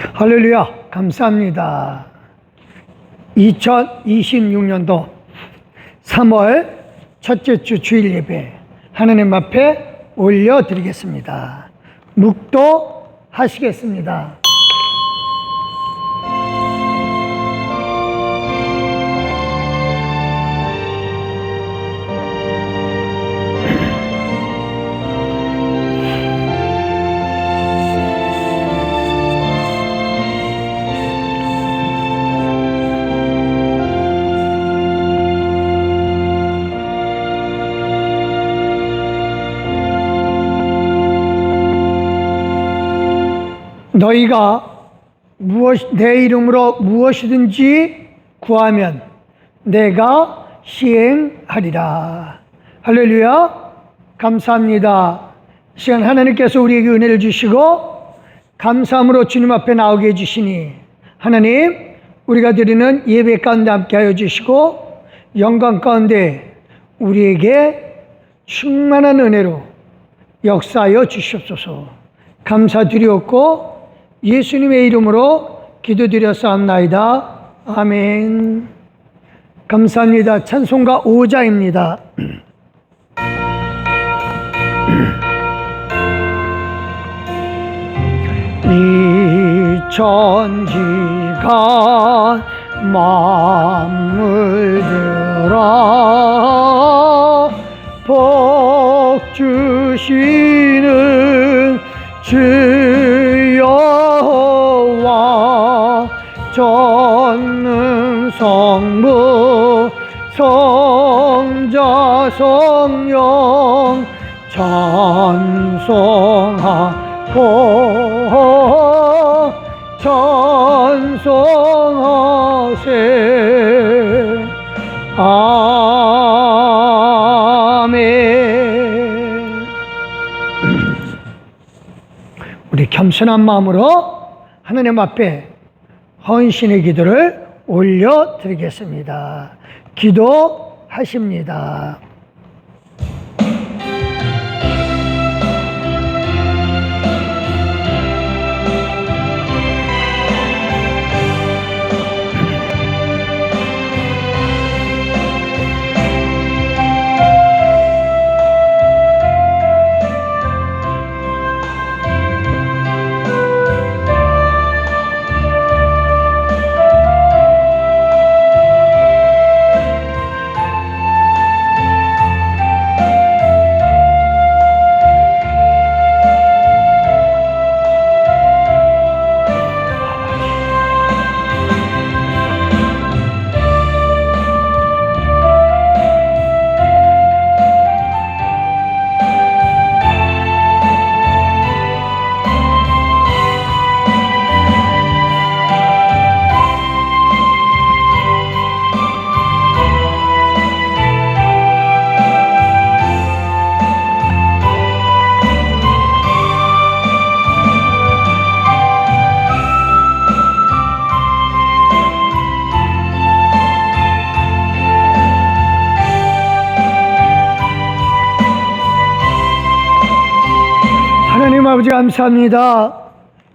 할렐루야, 감사합니다. 2026년도 3월 첫째 주 주일 예배 하나님 앞에 올려드리겠습니다. 묵도하시겠습니다. 너희가 내 이름으로 무엇이든지 구하면 내가 시행하리라. 할렐루야, 감사합니다. 이 시간 하나님께서 우리에게 은혜를 주시고 감사함으로 주님 앞에 나오게 해주시니 하나님, 우리가 드리는 예배 가운데 함께하여 주시고 영광 가운데 우리에게 충만한 은혜로 역사하여 주시옵소서. 감사드리옵고 예수님의 이름으로 기도드렸사옵나이다. 아멘. 감사합니다. 찬송가 5자입니다. 이 천지가 만물들아 복 주시는 주여와 전능 성부 성자 성령 찬송하고 찬송하세. 아멘. 우리 겸손한 마음으로 하나님 앞에 헌신의 기도를 올려드리겠습니다. 기도하십니다. 하나님 아버지 감사합니다.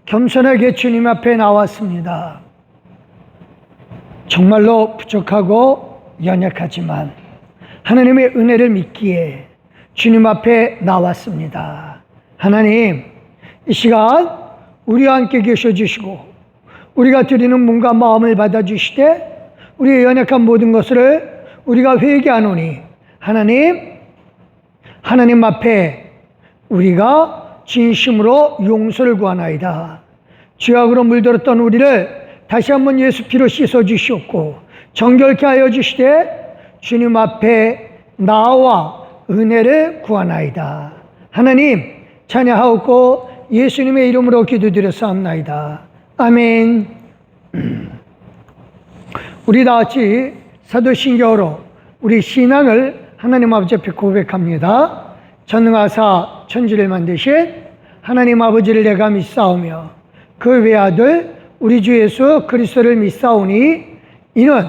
겸손하게 주님 앞에 나왔습니다. 정말로 부족하고 연약하지만 하나님의 은혜를 믿기에 주님 앞에 나왔습니다. 하나님, 이 시간 우리와 함께 계셔 주시고 우리가 드리는 몸과 마음을 받아주시되 우리의 연약한 모든 것을 우리가 회개하노니 하나님 앞에 우리가 진심으로 용서를 구하나이다. 죄악으로 물들었던 우리를 다시 한번 예수 피로 씻어 주시옵고 정결케 하여 주시되 주님 앞에 나와 은혜를 구하나이다. 하나님 찬양하옵고 예수님의 이름으로 기도드렸사옵나이다. 아멘. 우리 다 같이 사도신경으로 우리 신앙을 하나님 아버지 앞에 고백합니다. 전능하사 천지를 만드신 하나님 아버지를 내가 믿사오며 그 외아들 우리 주 예수 그리스도를 믿사오니 이는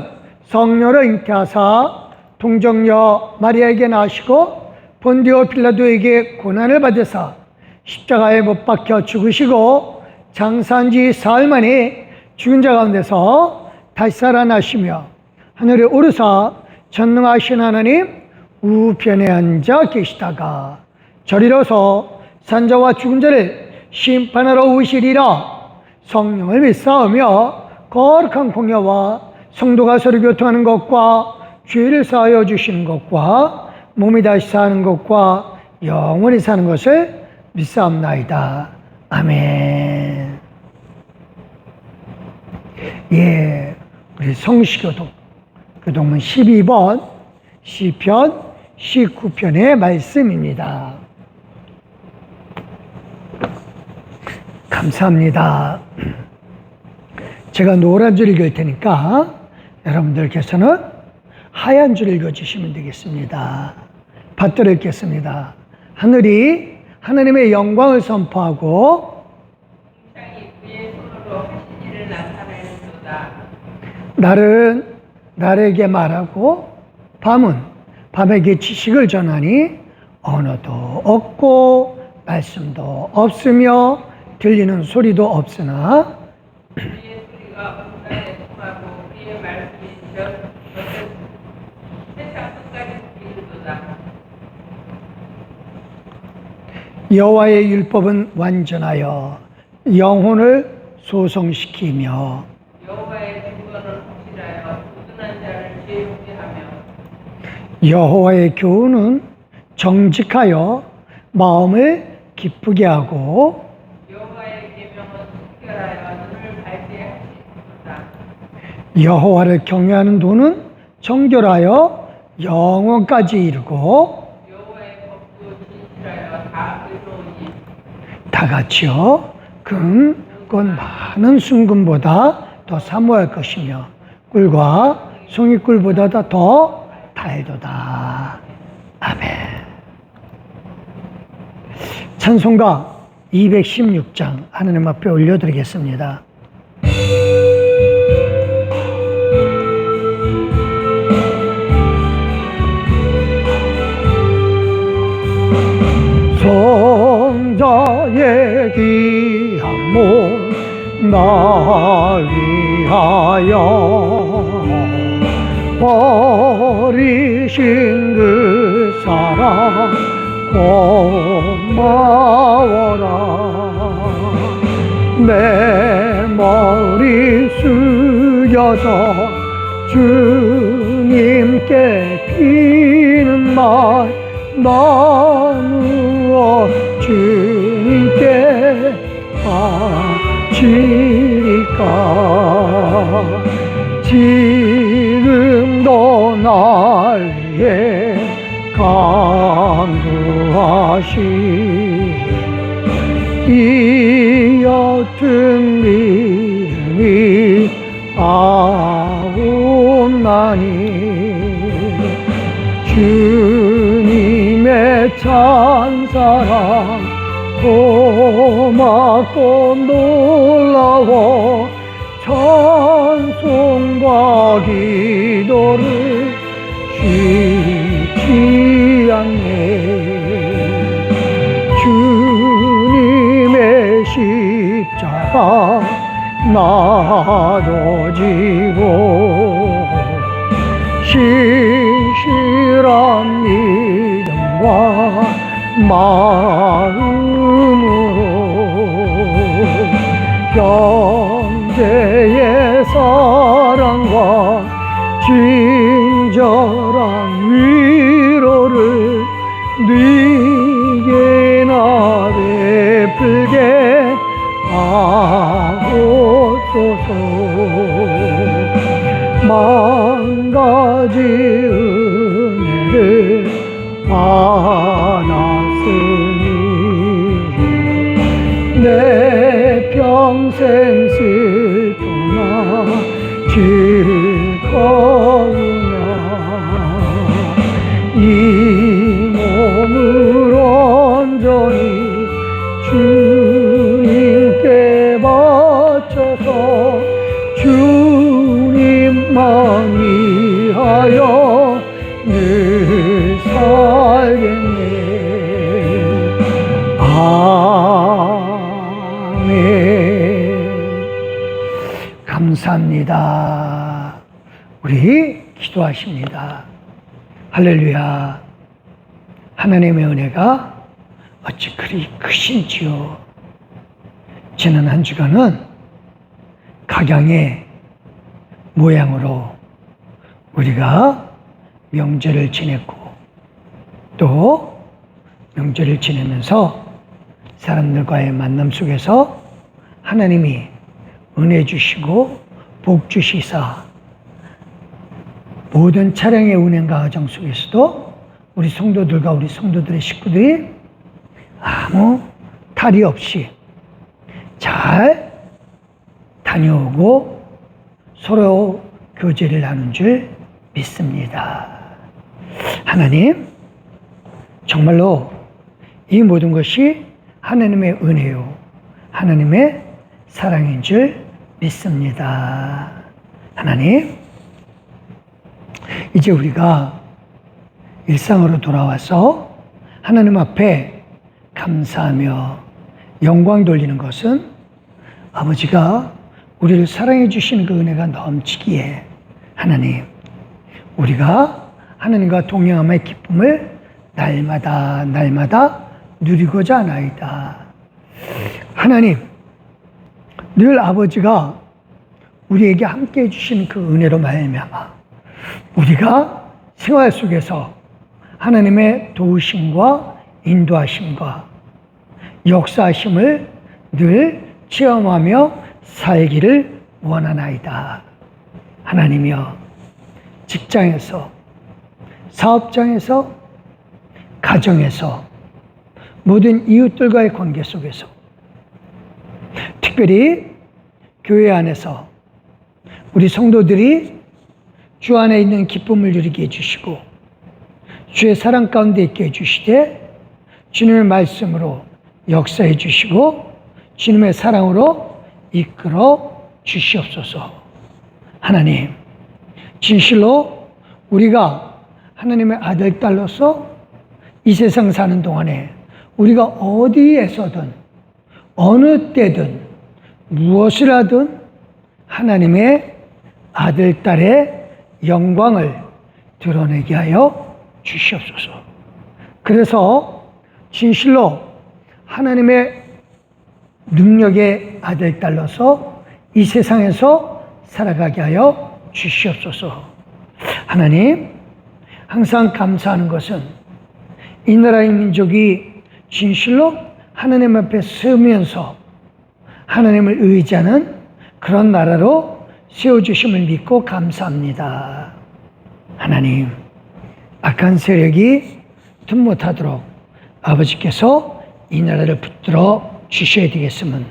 성령으로 잉태하사 동정녀 마리아에게 나시고 본디오 빌라도에게 고난을 받으사 십자가에 못 박혀 죽으시고 장사한 지 사흘 만에 죽은 자 가운데서 다시 살아나시며 하늘에 오르사 전능하신 하나님 우편에 앉아 계시다가 저리로서 산자와 죽은 자를 심판하러 오시리라. 성령을 믿사오며 거룩한 공예와 성도가 서로 교통하는 것과 죄를 사하여 주시는 것과 몸이 다시 사는 것과 영원히 사는 것을 믿사옵나이다. 아멘. 예, 우리 성시교독 교독문 12번 시편 19편의 말씀입니다. 감사합니다. 제가 노란 줄 읽을 테니까 여러분들께서는 하얀 줄 읽어주시면 되겠습니다. 받들어 읽겠습니다. 하늘이 하나님의 영광을 선포하고 날은 날에게 말하고 밤은 밤에게 지식을 전하니 언어도 없고 말씀도 없으며 들리는 소리도 없으나 우리의 소리가 온갖에 통하고 우리의 말씀이 세상 끝까지 이르도다. 여호와의 율법은 완전하여 영혼을 소성시키며 여호와의 증거는 확실하여 꾸준한 자를 지혜롭게 하며 여호와의 교훈은 정직하여 마음을 기쁘게 하고 여호와의 계명은 특별하여 눈을 밝게 하시도다. 여호와를 경외하는 도는 정결하여 영원까지 이르고 여호와의 법도 진실하여 다 의로우니 다 같이요 금 많은 순금보다 더 사모할 것이며 꿀과 송이꿀보다 더 달도다. 아멘. 찬송가 216장 하나님 앞에 올려드리겠습니다. 성자의 귀한 몸 나 위하여 버리신 그 사랑 고마워라. 내 머리 숙여서 주님께 비는 말 나누어 주님께 바치리까. 지금도 날 위해 간구하시 이 옅은 믿음이 아옵나니 주님의 찬사랑 고맙고 놀라워 찬송과 기도를 쉬지 않네. 주님의 십자가 나도 지고 신실한 믿음과 마음으로 형제의 사랑과 친절한 위로를 네게나 베풀게 하옵소서. 만 가지 은혜를 받았으니 내 평생 슬프나 즐거우나 이 몸을 온전히 주님께 바쳐서 주님만 위하여 늘 살겠네. 아멘. 감사합니다. 우리 기도하십니다. 할렐루야. 하나님의 은혜가 어찌 그리 크신지요. 지난 한 주간은 각양의 모양으로 우리가 명절을 지냈고, 또 명절을 지내면서 사람들과의 만남 속에서 하나님이 은혜 주시고 복 주시사 모든 차량의 운행과 과정 속에서도 우리 성도들과 우리 성도들의 식구들이 아무 탈이 없이 잘 다녀오고 서로 교제를 하는 줄 믿습니다. 하나님, 정말로 이 모든 것이 하나님의 은혜요, 하나님의 사랑인 줄 믿습니다. 하나님, 이제 우리가 일상으로 돌아와서 하나님 앞에 감사하며 영광 돌리는 것은 아버지가 우리를 사랑해 주시는 그 은혜가 넘치기에 하나님, 우리가 하나님과 동행함의 기쁨을 날마다 누리고자 하나이다. 하나님, 늘 아버지가 우리에게 함께 해주시는 그 은혜로 말미암아 우리가 생활 속에서 하나님의 도우심과 인도하심과 역사하심을 늘 체험하며 살기를 원하나이다. 하나님이여, 직장에서, 사업장에서, 가정에서, 모든 이웃들과의 관계 속에서, 특별히 교회 안에서 우리 성도들이 주 안에 있는 기쁨을 누리게 해주시고 주의 사랑 가운데 있게 해주시되 주님의 말씀으로 역사해 주시고 주님의 사랑으로 이끌어 주시옵소서. 하나님, 진실로 우리가 하나님의 아들, 딸로서 이 세상 사는 동안에 우리가 어디에서든 어느 때든 무엇을 하든 하나님의 아들, 딸의 영광을 드러내게 하여 주시옵소서. 그래서 진실로 하나님의 능력의 아들, 딸로서 이 세상에서 살아가게 하여 주시옵소서. 하나님, 항상 감사하는 것은 이 나라의 민족이 진실로 하나님 앞에 서면서 하나님을 의지하는 그런 나라로 세워주심을 믿고 감사합니다. 하나님, 악한 세력이 틈 못하도록 아버지께서 이 나라를 붙들어 주셔야 되겠으면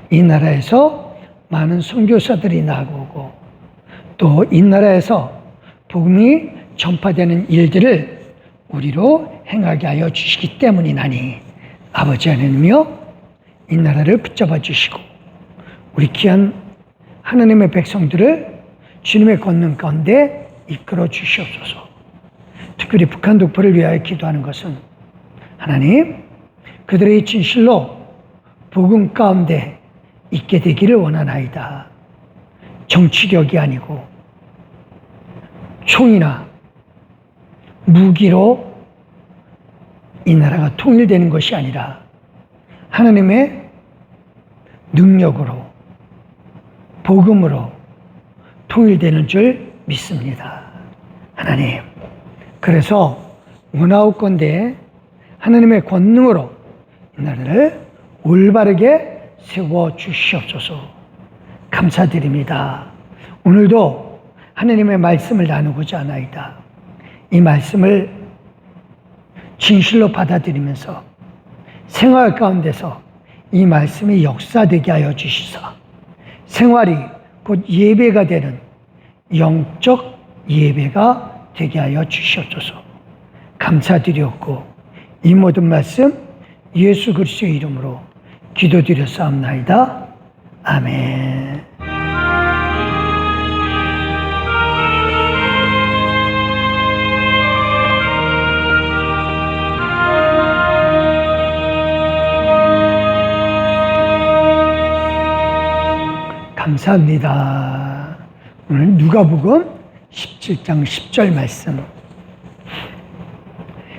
이 나라에서 많은 선교사들이 나오고 또 이 나라에서 복음이 전파되는 일들을 우리로 행하게 하여 주시기 때문이나니 아버지 하나님이여, 이 나라를 붙잡아 주시고 우리 귀한 하나님의 백성들을 주님의 권능 가운데 이끌어 주시옵소서. 특별히 북한 독보를 위하여 기도하는 것은 하나님, 그들의 진실로 복음 가운데 있게 되기를 원하나이다. 정치력이 아니고 총이나 무기로 이 나라가 통일되는 것이 아니라 하나님의 능력으로 복음으로 통일되는 줄 믿습니다. 하나님, 그래서 원하옵건대 하나님의 권능으로 이 나라를 올바르게 세워 주시옵소서. 감사드립니다. 오늘도 하나님의 말씀을 나누고자 하나이다. 이 말씀을 진실로 받아들이면서 생활 가운데서 이 말씀이 역사되게 하여 주시사 생활이 곧 예배가 되는 영적 예배가 되게 하여 주시옵소서. 감사드렸고 이 모든 말씀 예수 그리스도의 이름으로 기도드렸사옵나이다. 아멘. 감사합니다. 오늘 누가복음 17장 10절 말씀.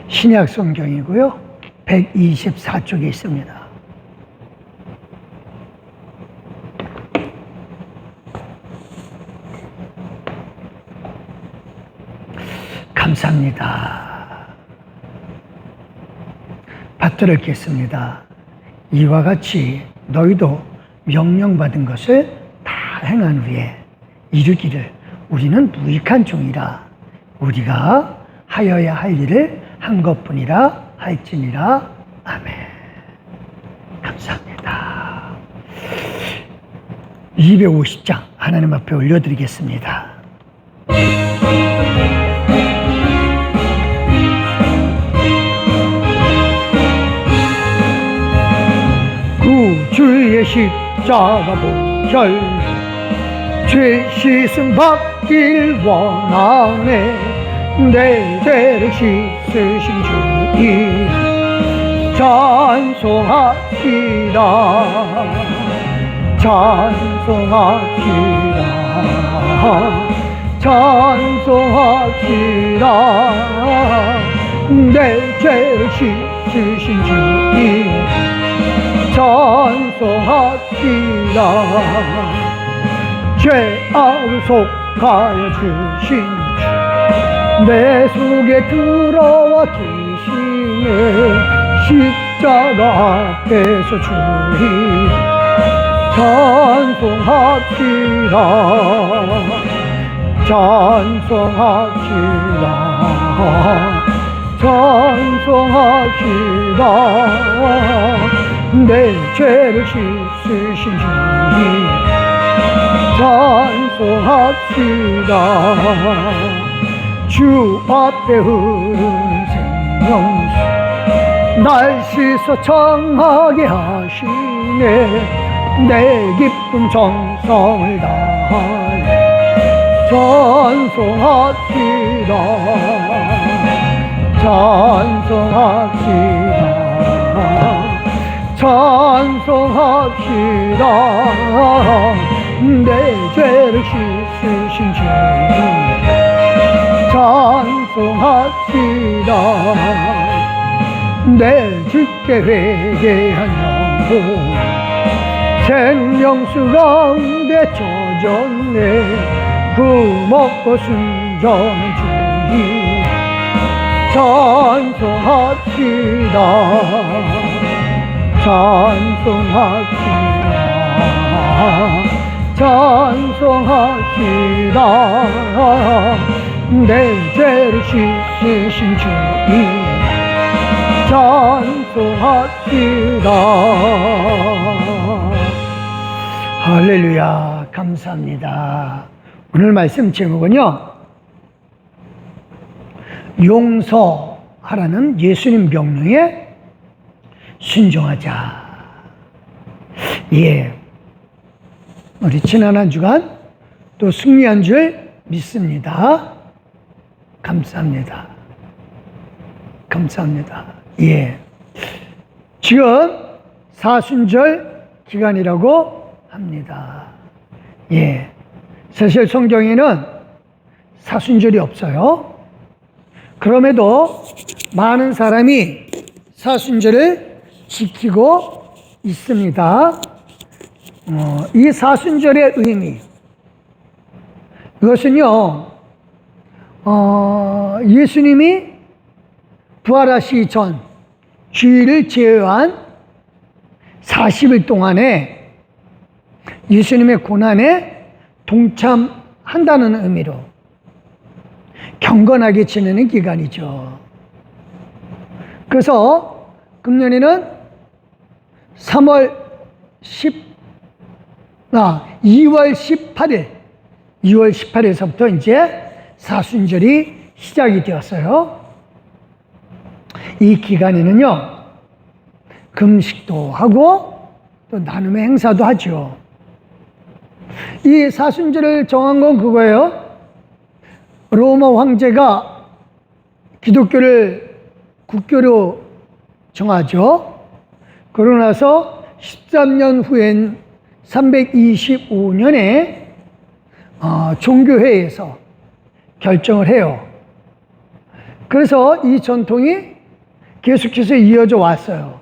신약 성경이고요. 124쪽에 있습니다. 감사합니다. 받들어 읽겠습니다. 이와 같이 너희도 명령받은 것을 다 행한 후에 이르기를 우리는 무익한 종이라 우리가 하여야 할 일을 한 것뿐이라 할지니라. 아멘. 감사합니다. 250장 하나님 앞에 올려드리겠습니다. 구주의 십자가 보혈 죄 씻음 받길 원하네. 내 죄를 씻으신 주님 찬송하시라. 찬송하시라. 찬송하시라. 내 죄를 씻으신 주님 찬송하시라. 죄악을 속하여 주신 주 내 속에 들어와 계시네. 십자가 앞에서 주님 찬송하시라. 찬송하시라. 찬송하시라. 내 죄를 씻으신 주님 찬송하시라. 주 앞에 흐르는 생명수 날 씻어 청하게 하시네. 내 기쁨 정성을 다하여 찬송하시라. 찬송하시라. 찬송하시라. 내 죄를 씻으신 주님 찬송하시라. 내 주께 회개한 영혼 생명수 가운데 젖었네. 구먹고 순전한 주님 찬송하시라. 찬송하시라. 찬송하시라. 내 죄를 씻으신 주님 찬송하시라. 할렐루야. 감사합니다. 오늘 말씀 제목은요, 용서하라는 예수님 명령에 순종하자. 예, 우리 지난 한 주간 또 승리한 줄 믿습니다. 감사합니다. 감사합니다. 예, 지금 사순절 기간이라고 합니다. 예, 사실 성경에는 사순절이 없어요. 그럼에도 많은 사람이 사순절을 지키고 있습니다. 이 사순절의 의미, 이것은요, 예수님이 부활하시기 전 주일을 제외한 40일 동안에 예수님의 고난에 동참한다는 의미로 경건하게 지내는 기간이죠. 그래서 금년에는 2월 18일서부터 이제 사순절이 시작이 되었어요. 이 기간에는요, 금식도 하고 또 나눔의 행사도 하죠. 이 사순절을 정한 건 그거예요. 로마 황제가 기독교를 국교로 정하죠. 그러고 나서 13년 후엔 325년에 종교회의에서 결정을 해요. 그래서 이 전통이 계속해서 이어져 왔어요.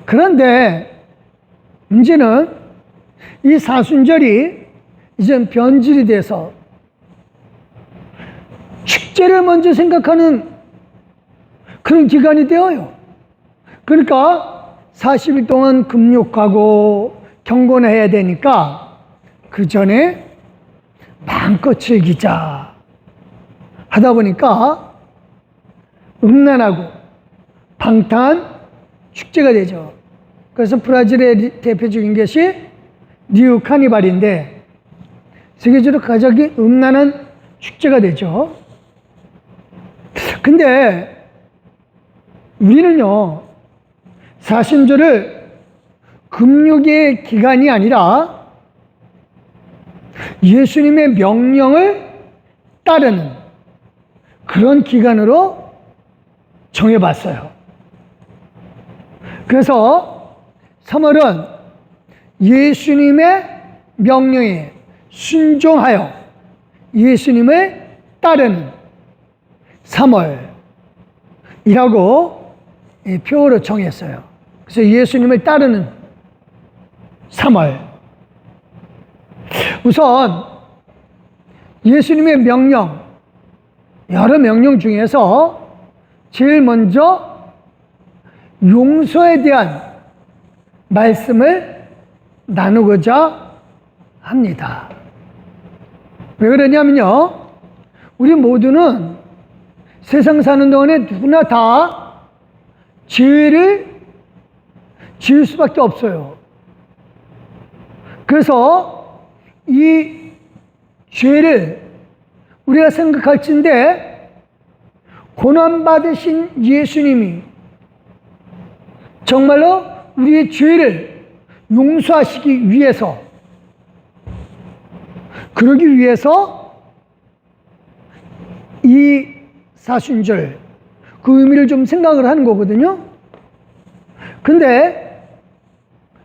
그런데 문제는 이 사순절이 이젠 변질이 돼서 축제를 먼저 생각하는 그런 기간이 되어요. 그러니까 40일 동안 금욕하고 경건해야 되니까 그 전에 마음껏 즐기자 하다 보니까 음란하고 방탕한 축제가 되죠. 그래서 브라질의 대표적인 것이 리우 카니발인데 세계적으로 가장 음란한 축제가 되죠. 근데 우리는요, 사순절을 금욕의 기간이 아니라 예수님의 명령을 따르는 그런 기간으로 정해봤어요. 그래서 3월은 예수님의 명령에 순종하여 예수님을 따르는 3월이라고 표어로 정했어요. 그래서 예수님을 따르는 3월. 우선 예수님의 명령, 여러 명령 중에서 제일 먼저 용서에 대한 말씀을 나누고자 합니다. 왜 그러냐면요, 우리 모두는 세상 사는 동안에 누구나 다 죄를 지을 수밖에 없어요. 그래서 이 죄를 우리가 생각할진데 고난받으신 예수님이 정말로 우리의 죄를 용서하시기 위해서, 그러기 위해서 이 사순절 그 의미를 좀 생각을 하는 거거든요. 근데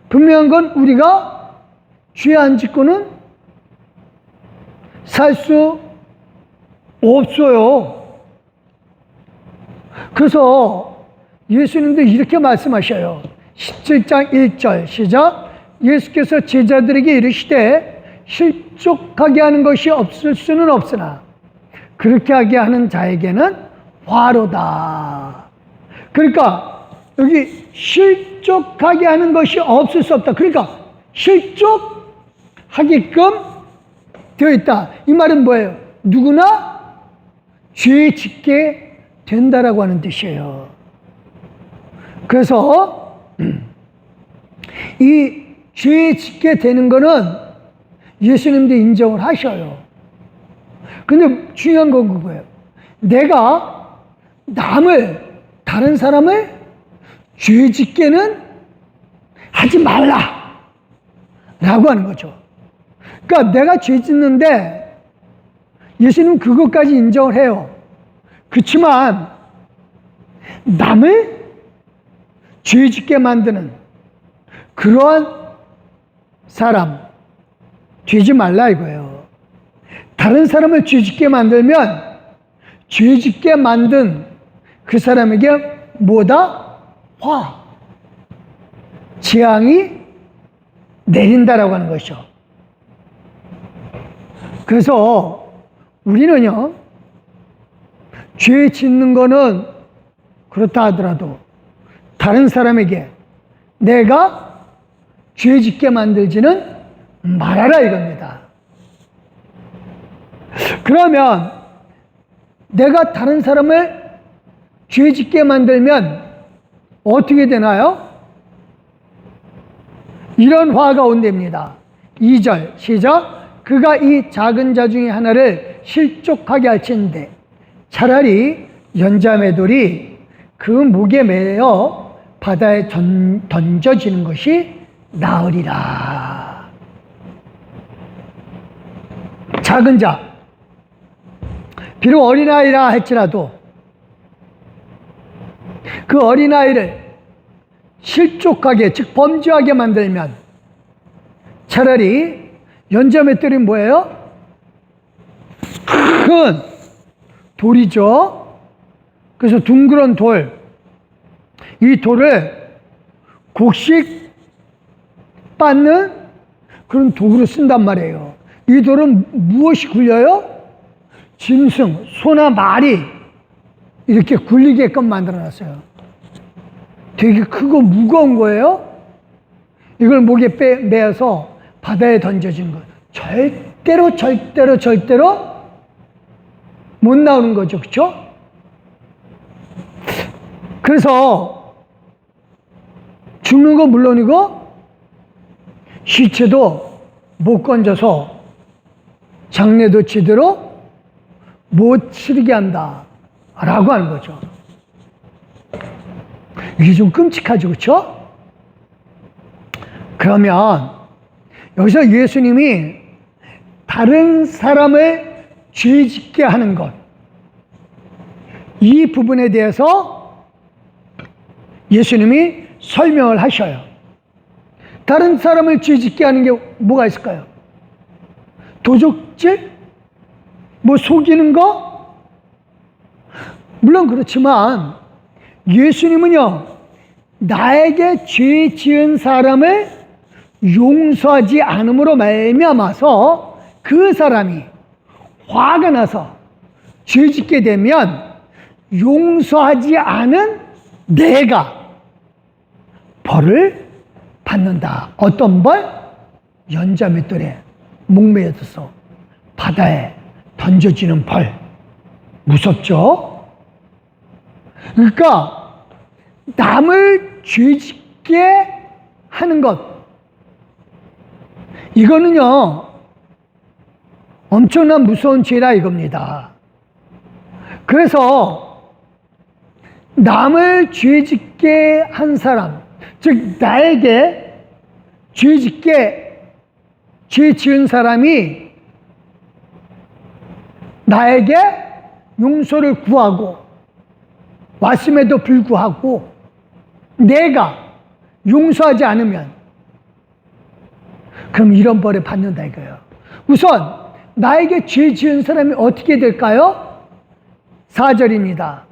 분명한 건 우리가 죄 안 짓고는 살 수 없어요. 그래서 예수님도 이렇게 말씀하셔요. 17장 1절 시작. 예수께서 제자들에게 이르시되 실족하게 하는 것이 없을 수는 없으나 그렇게 하게 하는 자에게는 화로다. 그러니까 여기 실족하게 하는 것이 없을 수 없다. 그러니까 실족하게끔 되어 있다. 이 말은 뭐예요? 누구나 죄 짓게 된다라고 하는 뜻이에요. 그래서 이 죄 짓게 되는 거는 예수님도 인정을 하셔요. 근데 중요한 건 그거예요. 내가 다른 사람을 죄 짓게는 하지 말라 라고 하는 거죠. 그러니까 내가 죄 짓는데 예수님은 그것까지 인정을 해요. 그렇지만 남을 죄 짓게 만드는 그러한 사람 되지 말라 이거예요. 다른 사람을 죄 짓게 만들면 죄 짓게 만든 그 사람에게 뭐다? 재앙이 내린다라고 하는 것이죠. 그래서 우리는요, 죄 짓는 거는 그렇다 하더라도 다른 사람에게 내가 죄 짓게 만들지는 말아라 이겁니다. 그러면 내가 다른 사람을 죄 짓게 만들면 어떻게 되나요? 이런 화가 온답니다. 2절 시작. 그가 이 작은 자 중에 하나를 실족하게 할진대 차라리 연자매돌이 그 목에 매여 바다에 던져지는 것이 나으리라. 작은 자, 비록 어린아이라 할지라도 그 어린아이를 실족하게, 즉 범죄하게 만들면 차라리 연자맷돌이 뭐예요? 큰 돌이죠. 그래서 둥그런 돌, 이 돌을 곡식 빻는 그런 도구로 쓴단 말이에요. 이 돌은 무엇이 굴려요? 짐승, 소나 말이 이렇게 굴리게끔 만들어놨어요. 되게 크고 무거운 거예요. 이걸 목에 매어서 바다에 던져진 거예요. 절대로 못 나오는 거죠. 그렇죠? 그래서 죽는 거 물론이고 시체도 못 건져서 장례도 제대로 못 치르게 한다 라고 하는 거죠. 이게 좀 끔찍하죠. 그렇죠? 그러면 여기서 예수님이 다른 사람을 죄짓게 하는 것, 이 부분에 대해서 예수님이 설명을 하셔요. 다른 사람을 죄짓게 하는 게 뭐가 있을까요? 도적질? 뭐 속이는 거? 물론 그렇지만 예수님은요, 나에게 죄 지은 사람을 용서하지 않음으로 말미암아서 그 사람이 화가 나서 죄 짓게 되면 용서하지 않은 내가 벌을 받는다. 어떤 벌? 연자맷돌에 목매어서 바다에 던져지는 벌. 무섭죠? 그러니까 남을 죄짓게 하는 것, 이거는요 엄청난 무서운 죄다 이겁니다. 그래서 남을 죄짓게 한 사람, 즉 나에게 죄 지은 사람이 나에게 용서를 구하고 왔음에도 불구하고 내가 용서하지 않으면 그럼 이런 벌을 받는다 이거예요. 우선 나에게 죄 지은 사람이 어떻게 될까요? 4절입니다.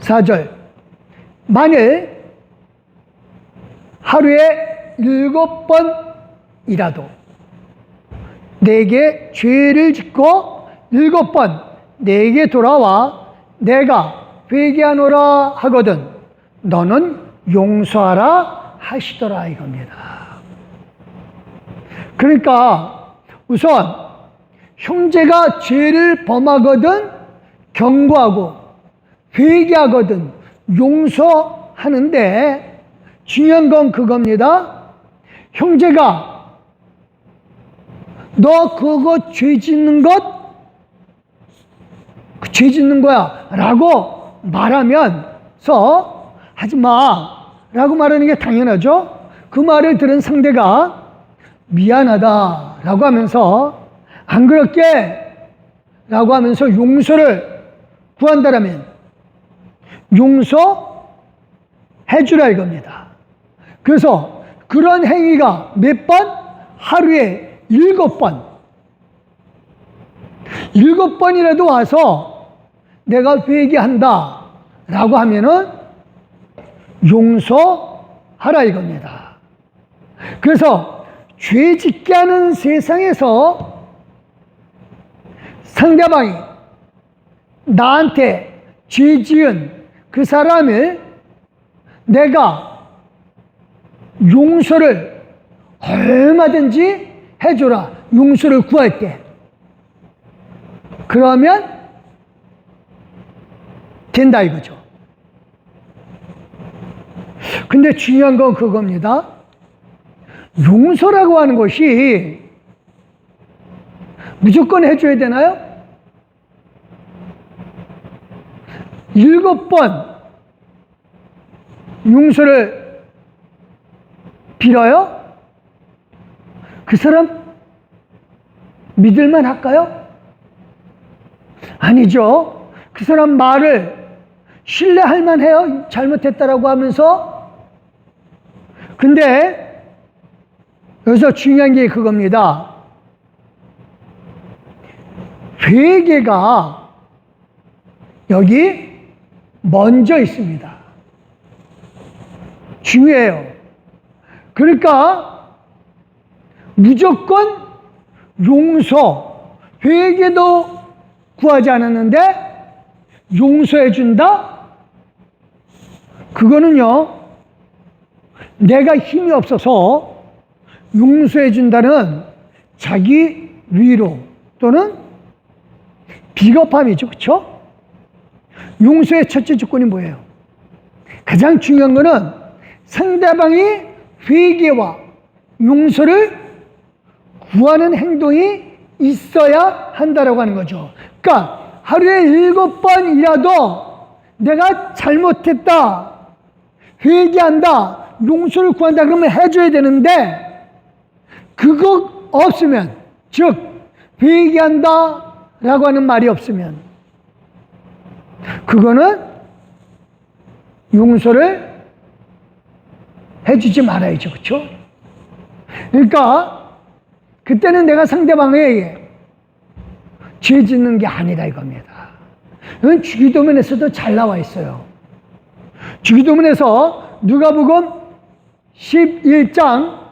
4절. 만일 하루에 7번이라도 내게 죄를 짓고 7번 내게 돌아와 내가 회개하노라 하거든 너는 용서하라 하시더라 이겁니다. 그러니까 우선 형제가 죄를 범하거든 경고하고 회개하거든 용서하는데 중요한 건 그겁니다. 형제가 너 그거 죄 짓는 거야 라고 말하면서 하지 마 라고 말하는 게 당연하죠. 그 말을 들은 상대가 미안하다 라고 하면서 안 그럴게 라고 하면서 용서를 구한다라면 용서해 주라 이겁니다. 그래서 그런 행위가 몇 번? 하루에 7번. 7번이라도 와서 내가 회개한다 라고 하면은 용서하라 이겁니다. 그래서 죄 짓게 하는 세상에서 상대방이 나한테 죄 지은 그 사람을 내가 용서를 얼마든지 해줘라. 용서를 구할 때. 그러면 된다 이거죠. 근데 중요한 건 그겁니다. 용서라고 하는 것이 무조건 해줘야 되나요? 7번 용서를 빌어요? 그 사람 믿을만 할까요? 아니죠. 그 사람 말을 신뢰할 만해요. 잘못했다라고 하면서. 근데 여기서 중요한 게 그겁니다. 회개가 여기 먼저 있습니다. 중요해요. 그러니까 무조건 용서, 회개도 구하지 않았는데 용서해 준다? 그거는요, 내가 힘이 없어서 용서해 준다는 자기 위로 또는 비겁함이죠. 그렇죠? 용서의 첫째 조건이 뭐예요? 가장 중요한 거는 상대방이 회개와 용서를 구하는 행동이 있어야 한다라고 하는 거죠. 그러니까 하루에 7번이라도 내가 잘못했다, 회개한다, 용서를 구한다 그러면 해줘야 되는데 그거 없으면, 즉 회개한다 라고 하는 말이 없으면 그거는 용서를 해주지 말아야죠. 그렇죠? 그러니까 그때는 내가 상대방에게 죄 짓는 게 아니라 이겁니다. 이건 주기도문에서도 잘 나와 있어요. 주기도문에서 누가복음 11장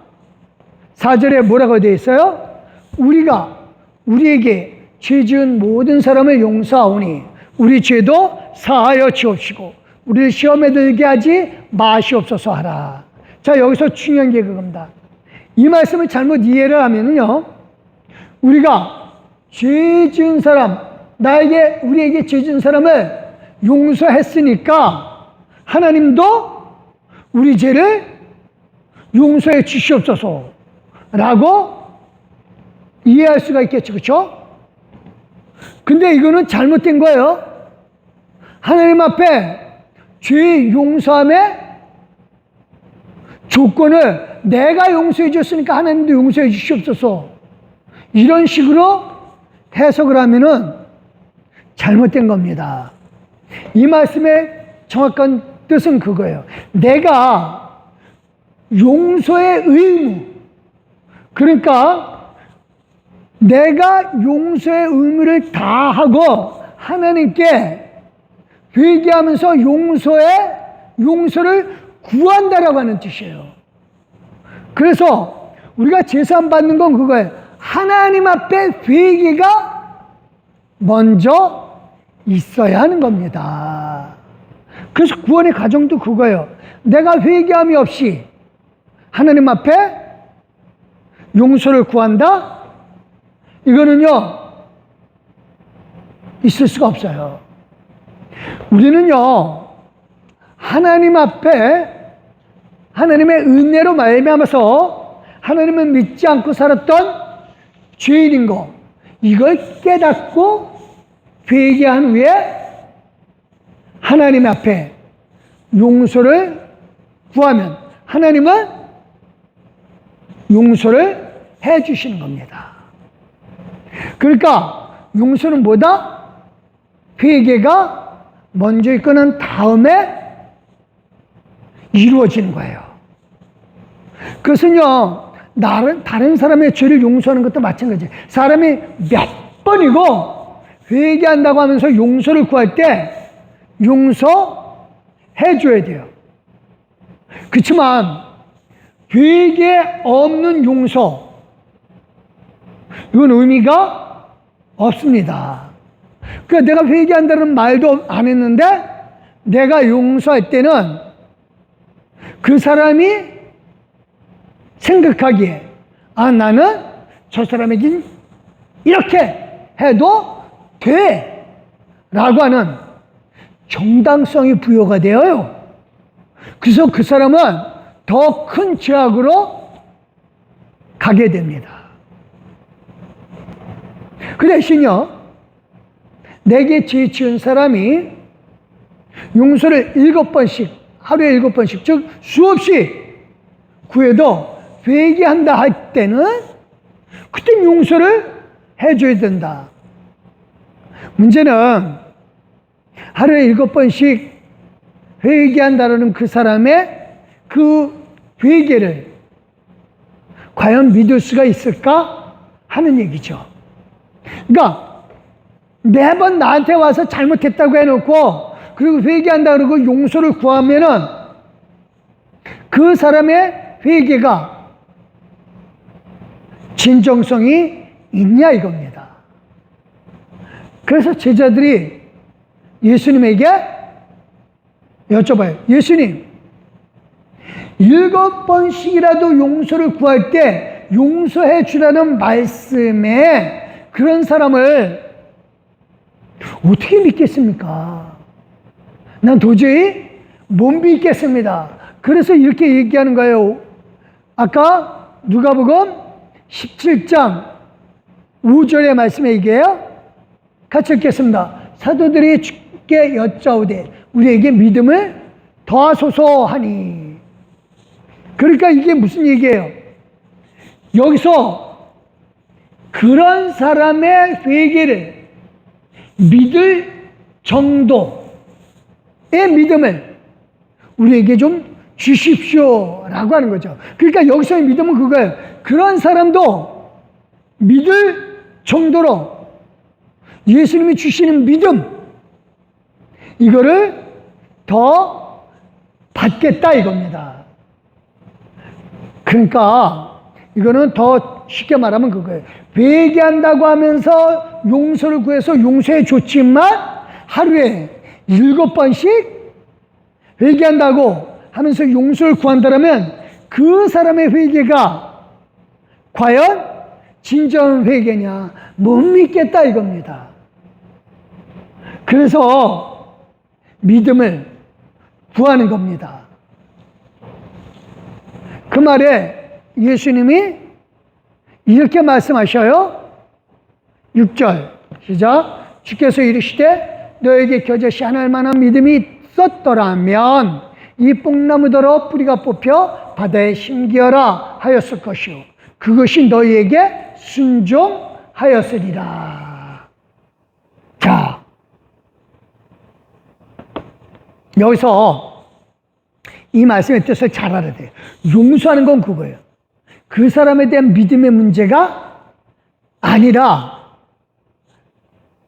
4절에 뭐라고 되어 있어요? 우리가 우리에게 죄 지은 모든 사람을 용서하오니 우리 죄도 사하여 주옵시고 우리를 시험에 들게 하지 마시옵소서 하라. 자, 여기서 중요한 게 그겁니다. 이 말씀을 잘못 이해를 하면요, 우리가 죄 지은 사람, 우리에게 죄 지은 사람을 용서했으니까 하나님도 우리 죄를 용서해 주시옵소서 라고 이해할 수가 있겠죠. 그렇죠? 근데 이거는 잘못된 거예요. 하나님 앞에 죄 용서함의 조건을 내가 용서해 줬으니까 하나님도 용서해 주시옵소서 이런 식으로 해석을 하면은 잘못된 겁니다. 이 말씀의 정확한 뜻은 그거예요. 내가 용서의 의무, 그러니까 내가 용서의 의무를 다하고 하나님께 회개하면서 용서를 구한다라고 하는 뜻이에요. 그래서 우리가 제사함 받는 건 그거예요. 하나님 앞에 회개가 먼저 있어야 하는 겁니다. 그래서 구원의 과정도 그거예요. 내가 회개함이 없이 하나님 앞에 용서를 구한다? 이거는요, 있을 수가 없어요. 우리는요, 하나님 앞에 하나님의 은혜로 말미암아서 하나님을 믿지 않고 살았던 죄인인 거, 이걸 깨닫고 회개한 후에 하나님 앞에 용서를 구하면 하나님은 용서를 해 주시는 겁니다. 그러니까 용서는 뭐다? 회개가 먼저 있고 난 다음에 이루어지는 거예요. 그것은요, 다른 사람의 죄를 용서하는 것도 마찬가지예요. 사람이 몇 번이고 회개한다고 하면서 용서를 구할 때 용서해 줘야 돼요. 그렇지만 회개 없는 용서, 이건 의미가 없습니다. 그러니까 내가 회개한다는 말도 안 했는데 내가 용서할 때는 그 사람이 생각하기에 나는 저 사람에겐 이렇게 해도 돼 라고 하는 정당성이 부여가 되어요. 그래서 그 사람은 더 큰 죄악으로 가게 됩니다. 그 대신요, 내게 죄 지은 사람이 용서를 7번씩, 하루에 7번씩, 즉 수없이 구해도 회개한다 할 때는 그때 용서를 해줘야 된다. 문제는 하루에 7번씩 회개한다라는 그 사람의 그 회개를 과연 믿을 수가 있을까 하는 얘기죠. 그러니까 매번 나한테 와서 잘못했다고 해놓고 그리고 회개한다 그러고 용서를 구하면은 그 사람의 회개가 진정성이 있냐 이겁니다. 그래서 제자들이 예수님에게 여쭤봐요. 예수님, 7번씩이라도 용서를 구할 때 용서해 주라는 말씀에 그런 사람을 어떻게 믿겠습니까? 난 도저히 못 믿겠습니다. 그래서 이렇게 얘기하는 거예요. 아까 누가복음 17장 5절의 말씀에 얘기해요. 같이 읽겠습니다. 사도들이 주께 여짜오되 우리에게 믿음을 더하소서 하니. 그러니까 이게 무슨 얘기예요? 여기서 그런 사람의 회개를 믿을 정도의 믿음을 우리에게 좀 주십시오라고 하는 거죠. 그러니까 여기서의 믿음은 그거예요. 그런 사람도 믿을 정도로 예수님이 주시는 믿음, 이거를 더 받겠다 이겁니다. 그러니까 이거는 더 쉽게 말하면 그거예요. 회개한다고 하면서 용서를 구해서 용서해 줬지만 하루에 7번씩 회개한다고 하면서 용서를 구한다면 그 사람의 회개가 과연 진정 회개냐 못 믿겠다 이겁니다. 그래서 믿음을 구하는 겁니다. 그 말에 예수님이 이렇게 말씀하셔요. 6절 시작. 주께서 이르시되 너에게 겨자씨 하나 할 만한 믿음이 있었더라면 이 뽕나무더러 뿌리가 뽑혀 바다에 심기어라 하였을 것이요 그것이 너희에게 순종하였으리라. 자, 여기서 이 말씀의 뜻을 잘 알아야 돼요. 용서하는 건 그거예요. 그 사람에 대한 믿음의 문제가 아니라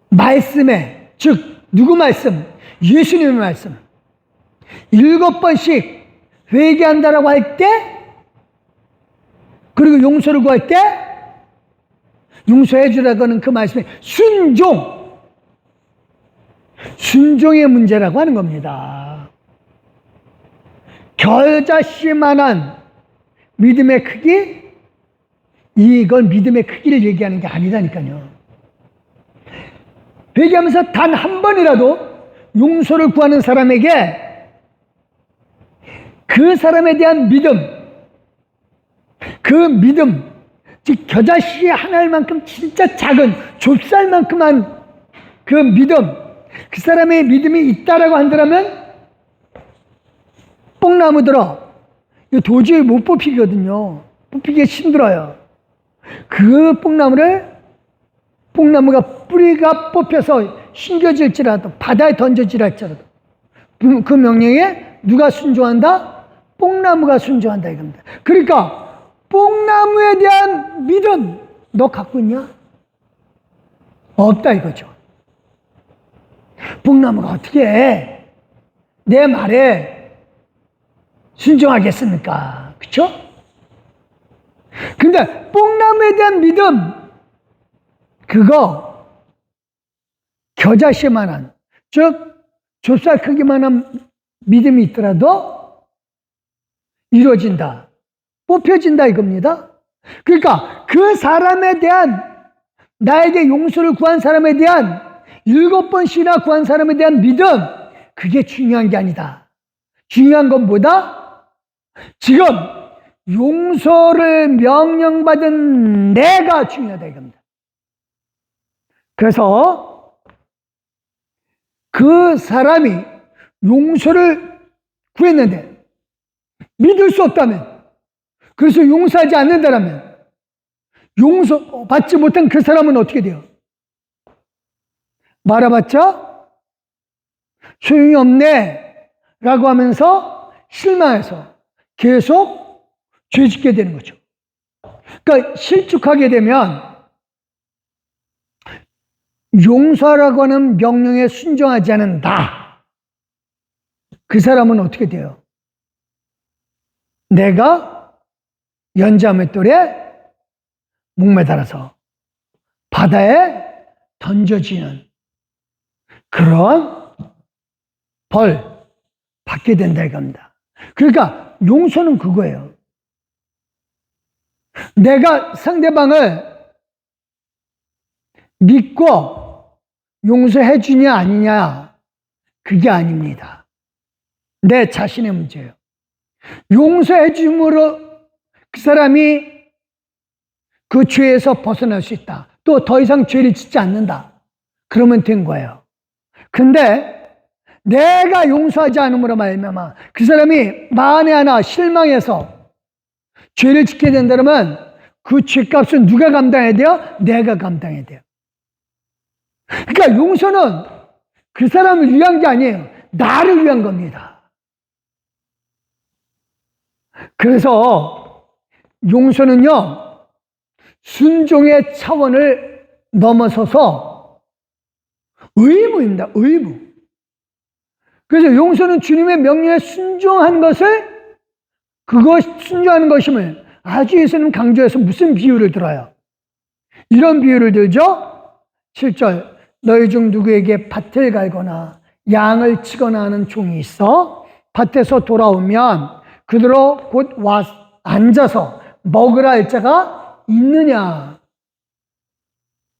말씀에, 즉 누구 말씀? 예수님의 말씀. 7번씩 회개한다라고 할 때, 그리고 용서를 구할 때 용서해 주라고 하는 그 말씀에 순종의 문제라고 하는 겁니다. 겨자씨만한 믿음의 크기, 이건 믿음의 크기를 얘기하는 게 아니라니까요. 회개하면서 단 한 번이라도 용서를 구하는 사람에게 그 사람에 대한 믿음, 그 믿음, 즉 겨자씨 하나만큼 진짜 작은 좁쌀만큼한 그 믿음, 그 사람의 믿음이 있다라고 한다면 뽕나무들어 이거 도저히 못 뽑히거든요. 뽑히기 힘들어요. 그 뽕나무가 뿌리가 뽑혀서 심겨질지라도 바다에 던져질지라도 그 명령에 누가 순종한다? 뽕나무가 순종한다 이겁니다. 그러니까 뽕나무에 대한 믿음 너 갖고 있냐? 없다 이거죠. 뽕나무가 어떻게 내 말에 순종하겠습니까? 그렇죠? 근데 뽕나무에 대한 믿음 그거 겨자씨만한, 즉 좁쌀 크기만한 믿음이 있더라도 이루어진다, 뽑혀진다 이겁니다. 그러니까 그 사람에 대한, 나에게 용서를 구한 사람에 대한 7번씩이나 구한 사람에 대한 믿음, 그게 중요한 게 아니다. 중요한 건 뭐다? 지금 용서를 명령받은 내가 중요하다 이겁니다. 그래서 그 사람이 용서를 구했는데 믿을 수 없다면, 그래서 용서하지 않는다면, 용서 받지 못한 그 사람은 어떻게 돼요? 말아봤자 소용이 없네 라고 하면서 실망해서 계속 죄짓게 되는 거죠. 그러니까 실축하게 되면 용서하라고 하는 명령에 순종하지 않은 그 사람은 어떻게 돼요? 내가 연자맷돌에 목매달아서 바다에 던져지는 그런 벌 받게 된다 이겁니다. 그러니까 용서는 그거예요. 내가 상대방을 믿고 용서해 주냐 아니냐 그게 아닙니다. 내 자신의 문제예요. 용서해 줌으로 그 사람이 그 죄에서 벗어날 수 있다. 또 더 이상 죄를 짓지 않는다. 그러면 된 거예요. 근데 내가 용서하지 않음으로 말미암아 그 사람이 만에 하나 실망해서 죄를 짓게 된다면 그 죄값은 누가 감당해야 돼요? 내가 감당해야 돼요. 그러니까 용서는 그 사람을 위한 게 아니에요. 나를 위한 겁니다. 그래서 용서는요, 순종의 차원을 넘어서서 의무입니다. 의무. 그래서 용서는 주님의 명령에 순종하는 것을, 순종하는 것임을 아주 예수님 강조해서 무슨 비유를 들어요? 이런 비유를 들죠? 7절. 너희 중 누구에게 밭을 갈거나 양을 치거나 하는 종이 있어 밭에서 돌아오면 그대로 곧 와 앉아서 먹으라 할 자가 있느냐?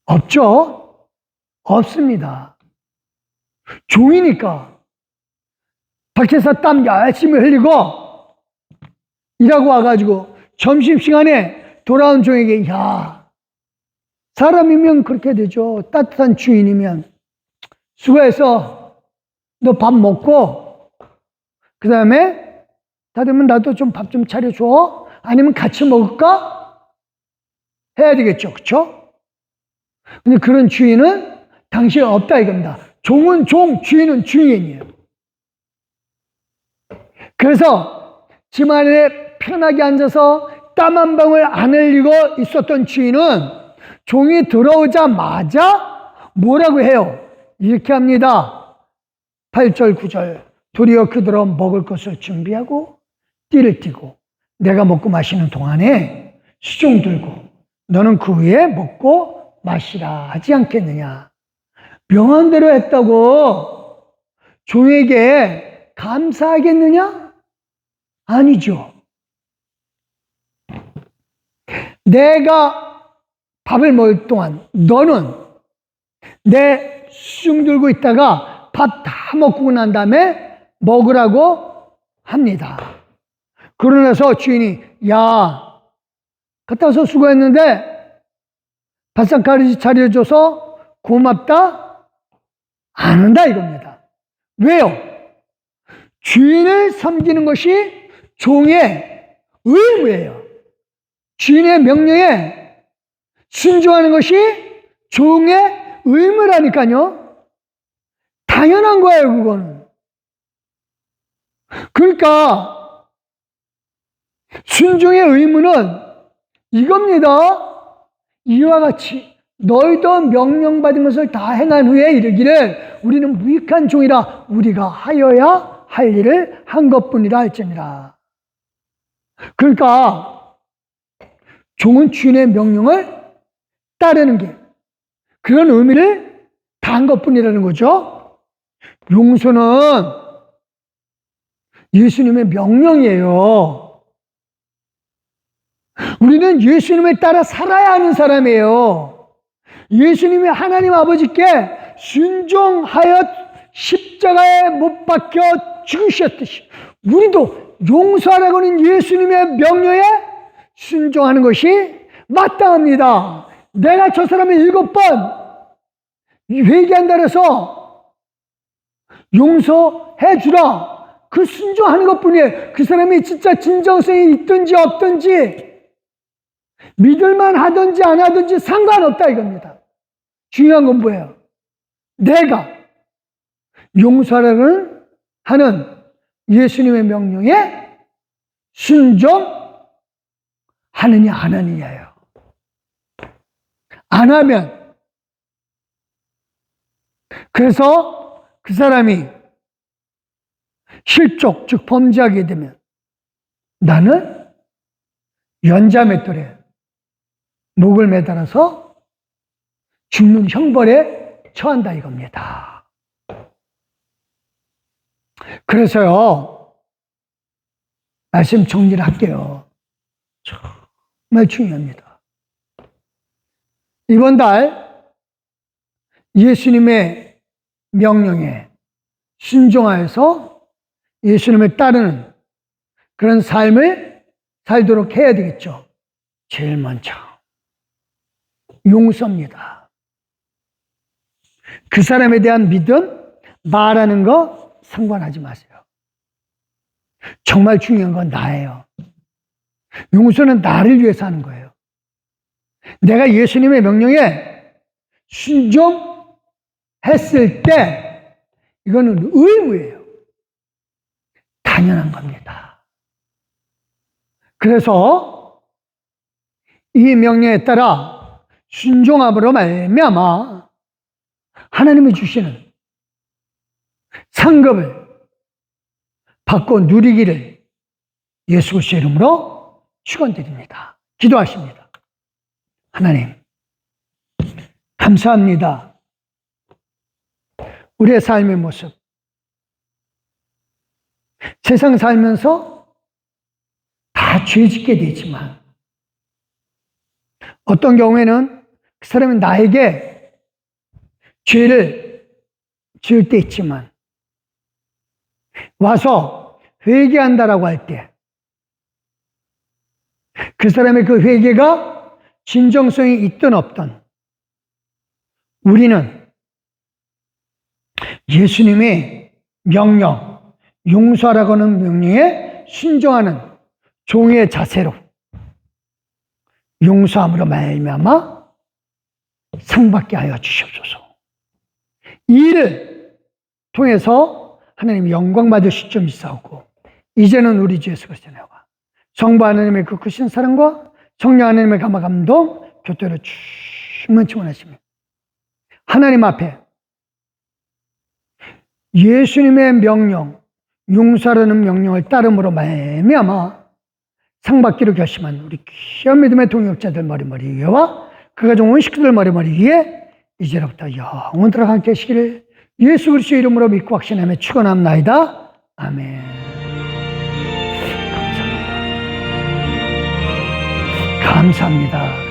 없죠? 없습니다. 종이니까 밖에서 땀 열심히 흘리고 일하고 와가지고 점심시간에 돌아온 종에게 야, 사람이면 그렇게 되죠. 따뜻한 주인이면 수고해서 너 밥 먹고 그 다음에 다 되면 나도 좀 밥 좀 차려줘. 아니면 같이 먹을까? 해야 되겠죠. 그렇죠? 근데 그런 주인은 당시에 없다 이겁니다. 종은 종, 주인은 주인이에요. 그래서 집 안에 편하게 앉아서 땀 한 방울 안 흘리고 있었던 주인은 종이 들어오자마자 뭐라고 해요? 이렇게 합니다. 8절, 9절. 도리어 그들어 먹을 것을 준비하고 띠를 띠고 내가 먹고 마시는 동안에 수종 들고 너는 그 후에 먹고 마시라 하지 않겠느냐. 명한대로 했다고 종에게 감사하겠느냐? 아니죠. 내가 밥을 먹을 동안 너는 내 수중 들고 있다가 밥 다 먹고 난 다음에 먹으라고 합니다. 그러고 나서 주인이 야, 갔다 와서 수고했는데 바싹 차려줘서 고맙다? 안 한다 이겁니다. 왜요? 주인을 섬기는 것이 종의 의무예요. 주인의 명령에 순종하는 것이 종의 의무라니까요. 당연한 거예요, 그거는. 그러니까 순종의 의무는 이겁니다. 이와 같이 너희도 명령받은 것을 다 행한 후에 이르기를 우리는 무익한 종이라 우리가 하여야 할 일을 한 것뿐이라 할지니라. 그러니까 종은 주인의 명령을 따르는 게 그런 의미를 다한 것뿐이라는 거죠. 용서는 예수님의 명령이에요. 우리는 예수님을 따라 살아야 하는 사람이에요. 예수님이 하나님 아버지께 순종하여 십자가에 못 박혀 죽으셨듯이 우리도 용서하라고 하는 예수님의 명령에 순종하는 것이 마땅합니다. 내가 저 사람을 7번 회개한다 해서 용서해 주라. 그 순종하는 것뿐이에요. 그 사람이 진짜 진정성이 있든지 없든지 믿을만 하든지 안 하든지 상관없다 이겁니다. 중요한 건 뭐예요? 내가 용서하라는 하는 예수님의 명령에 순종하는 하느냐 안 하느냐예요. 안 하면, 그래서 그 사람이 실족, 즉 범죄하게 되면 나는 연자맷돌에 목을 매달아서 죽는 형벌에 처한다 이겁니다. 그래서요, 말씀 정리를 할게요. 정말 중요합니다. 이번 달 예수님의 명령에 순종하여서 예수님을 따르는 그런 삶을 살도록 해야 되겠죠. 제일 먼저 용서입니다. 그 사람에 대한 믿음, 말하는 거 상관하지 마세요. 정말 중요한 건 나예요. 용서는 나를 위해서 하는 거예요. 내가 예수님의 명령에 순종했을 때 이거는 의무예요. 당연한 겁니다. 그래서 이 명령에 따라 순종함으로 말미암아 하나님이 주시는 상급을 받고 누리기를 예수 그리스도의 이름으로 축원드립니다. 기도하십니다. 하나님, 감사합니다. 우리의 삶의 모습, 세상 살면서 다 죄짓게 되지만 어떤 경우에는 그 사람이 나에게 죄를 지을 때 있지만 와서 회개한다라고 할 때 그 사람의 그 회개가 진정성이 있든 없든 우리는 예수님의 명령, 용서하라고 하는 명령에 순종하는 종의 자세로 용서함으로 말미암아 상받게 하여 주시옵소서. 이 일을 통해서 하나님 영광 받을 시점이 있사오고 이제는 우리 주 예수 그리스도의 은혜와 성부 하나님의 그 크신 사랑과 성령 하나님의 감화 감동 교토로 충만치 원하십니다. 하나님 앞에 예수님의 명령, 용서하라는 명령을 따름으로 말미암아 상받기로 결심한 우리 귀한 믿음의 동역자들 머리머리 위에와 그 가정 온 식구들 머리머리 위에 이제로부터 영원토록 함께 하시기를 예수 그리스도의 이름으로 믿고 확신하며 축원합나이다. 아멘. 감사합니다.